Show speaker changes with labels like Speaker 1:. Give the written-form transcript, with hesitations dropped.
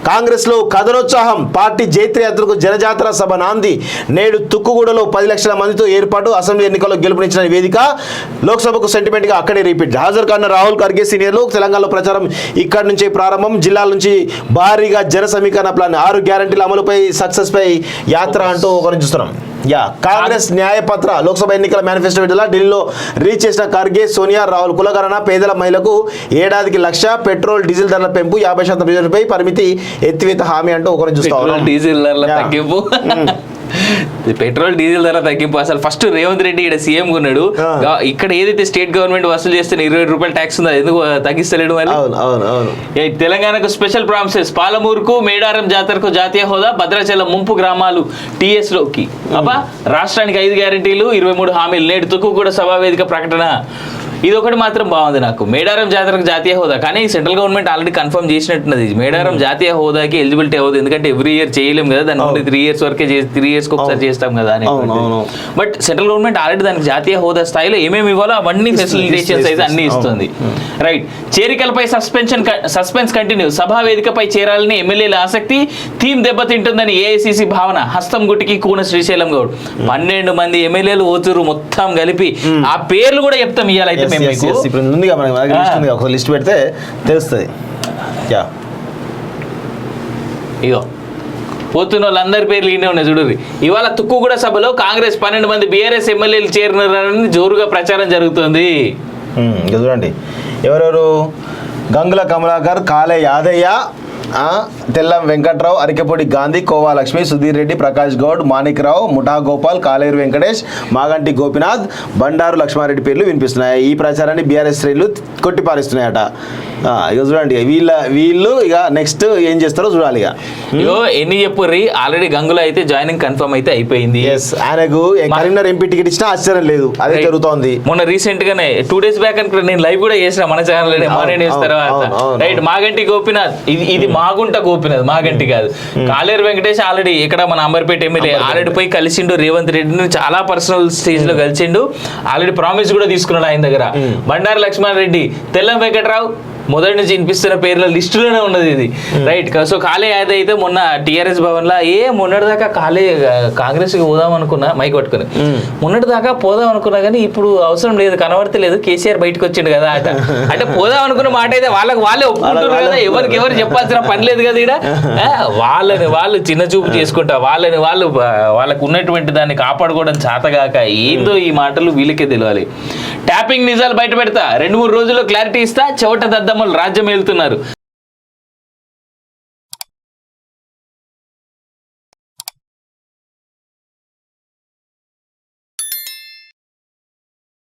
Speaker 1: కాంగ్రెస్ లో కథనోత్సాహం. పార్టీ జైత్రయాత్రకు జనజాతర సభ నాంది. నేడు తుక్కుగూడలో 10 లక్షల మందితో ఏర్పాటు. అసెంబ్లీ ఎన్నికల్లో గెలుపునిచ్చిన వేదిక. లోక్సభకు సెంటిమెంట్ గా అక్కడే రిపీట్. హాజరు కాన్న రాహుల్ ఖర్గే సీనియర్లు. తెలంగాణలో ప్రచారం ఇక్కడి నుంచే ప్రారంభం. జిల్లాల నుంచి భారీగా జన సమీకరణ ప్లాన్. 6 గ్యారంటీల అమలుపై సక్సెస్ పై యాత్ర అంటూ ఒకరిని చూస్తున్నాం. కాంగ్రెస్ న్యాయపత్ర. లోక్సభ ఎన్నికల మేనిఫెస్టో విడుదల. ఢిల్లీలో రీచ్ చేసిన ఖర్గే, సోనియా, రాహుల్. కులగణన. పేదల మహిళలకు ఏడాదికి 1,00,000. పెట్రోల్ డీజిల్ ధరల పెంపు. 50% రిజర్వుపై పరిమితి ఎత్తివేత హామీ అంటూ ఒకరిని చూస్తాం.
Speaker 2: డీజిల్ ధరల తగ్గింపు, పెట్రోల్ డీజిల్ ధర తగ్గింపు. అసలు ఫస్ట్ రేవంత్ రెడ్డి ఇక్కడ సీఎం ఉన్నాడు. ఇక్కడ ఏదైతే స్టేట్ గవర్నమెంట్ వసూలు చేస్తున్న 20 రూపాయల ట్యాక్స్ ఉందో ఎందుకు తగ్గిస్తలేడు మరి? తెలంగాణకు స్పెషల్ ప్రామిసెస్. పాలమూరుకు మేడారం జాతరకు జాతీయ హోదా. భద్రాచలం ముంపు గ్రామాలు టీఎస్ లోకి. అబ్బా, రాష్ట్రానికి 5 గ్యారెంటీలు, 23 హామీలు. నేడు తుక్కు కూడా సభా వేదిక ప్రకటన. ఇది ఒకటి మాత్రం బాగుంది నాకు, మేడారం జాతరకు జాతీయ హోదా. కానీ సెంట్రల్ గవర్నమెంట్ ఆల్రెడీ కన్ఫర్మ్ చేసినట్టున్నది మేడారం జాతీయ హోదాకి ఎలిజిబిలిటీ అవ్వదు. ఎందుకంటే ఎవ్రీ ఇయర్ చేయలేం కదా, దాన్ని ఓన్లీ 3 years వరకే 3 years ఒకసారి చేస్తాం కదా అని. బట్ సెంట్రల్ గవర్నమెంట్ ఆల్రెడీ దానికి జాతీయ హోదా స్థాయిలో ఏమేమి ఇవ్వాలో అవన్నీ ఫెసిలిటేషన్స్ అయితే అన్ని ఇస్తుంది. రైట్. చేరికలపై సస్పెన్స్ కంటిన్యూ. సభా వేదికపై చేరాలని ఎమ్మెల్యేల ఆసక్తి. థీమ్ దెబ్బతింటుందని ఏఐసిసి భావన. హస్తం గుట్టికి కూన శ్రీశైలం గౌడ్. 12 మంది ఎమ్మెల్యేలు ఓతురు మొత్తం కలిపి. ఆ పేర్లు కూడా చెప్తాం ఇవాళ.
Speaker 1: ఇప్పుడు ఉందిగా మనకి ఒక లిస్ట్ పెడితే తెలుస్తుంది.
Speaker 2: ఇగో పోతున్న వాళ్ళందరి పేర్లు ఈయనే ఉన్నాయి చూడండి. ఇవాళ తుక్కుగూడ సభలో కాంగ్రెస్ 12 మంది బీఆర్ఎస్ ఎమ్మెల్యేలు చేరినారని జోరుగా ప్రచారం జరుగుతుంది.
Speaker 1: చూడండి ఎవరెవరు: గంగుల కమలాకర్, కాలే యాదయ్య, తెల్లం వెంకట్రావు, అరికెపూడి గాంధీ, కోవా లక్ష్మి, సుధీర్ రెడ్డి, ప్రకాష్ గౌడ్, మాణిక్రావు, ముఠా గోపాల్, కాలేరు వెంకటేష్, మాగంటి గోపినాథ్, బండారు లక్ష్మారెడ్డి పేర్లు వినిపిస్తున్నాయి. ఈ ప్రచారాన్ని బీఆర్ఎస్ శ్రేణులు కొట్టిపారిస్తున్నాయట. ఇక చూడండి వీళ్ళు ఇక నెక్స్ట్ ఏం చేస్తారో చూడాలి.
Speaker 2: ఇగో ఎన్ని చెప్పుర్రి, ఆల్రెడీ గంగుల అయితే జాయినింగ్ కన్ఫర్మ్ అయితే అయిపోయింది.
Speaker 1: ఆయనకు కరీంనగర్ ఎంపీ టికెట్ ఇచ్చినా ఆశ్చర్యం లేదు, అదే జరుగుతోంది.
Speaker 2: మొన్న రీసెంట్ గానే 2 days బ్యాక్ అనుకుంటే నేను లైవ్ కూడా చేసిన మన ఛానల్ రైట్. మాగంటి గోపినాథ్, ఇది మాగుంట గోపినాథ్, మాగంటి కాదు. కాలేరు వెంకటేష్ ఆల్రెడీ ఇక్కడ మన అంబర్పేట ఎమ్మెల్యే ఆల్రెడీ పోయి కలిసిండు రేవంత్ రెడ్డిని, చాలా పర్సనల్ స్టేజ్ లో కలిసిండు. ఆల్రెడీ ప్రామిస్ కూడా తీసుకున్నాడు ఆయన దగ్గర. బండారు లక్ష్మారెడ్డి, తెల్లం వెంకట్రావు మొదటి నుంచి వినిపిస్తున్న పేర్ల లిస్టులోనే ఉన్నది ఇది. రైట్. సో కాళే యాదవ్ అయితే మొన్న టీఆర్ఎస్ భవన్ లో మొన్నటిదాకా కాంగ్రెస్కి పోదాం అనుకున్నా, మైక్ పట్టుకుని మొన్నటిదాకా పోదాం అనుకున్నా కానీ ఇప్పుడు అవసరం లేదు, కనబడతలేదు, కేసీఆర్ బయటకు వచ్చిండు కదా అట. అంటే పోదాం అనుకున్న మాట అయితే వాళ్ళే ఒప్పుకుంటారు కదా, ఎవరికి ఎవరు చెప్పాల్సిన పని లేదు కదా ఇక్కడ. వాళ్ళని వాళ్ళు చిన్న చూపు చేసుకుంటా, వాళ్ళకు ఉన్నటువంటి దాన్ని కాపాడుకోవడం చేతగాక ఏందో ఈ మాటలు వీళ్ళకే తెలియాలి. ట్యాపింగ్ నిజాలు బయట పెడతా, 2-3 రోజుల్లో క్లారిటీ ఇస్తా, చెవట దద్దమ్మలు రాజ్యం వెళ్తున్నారు.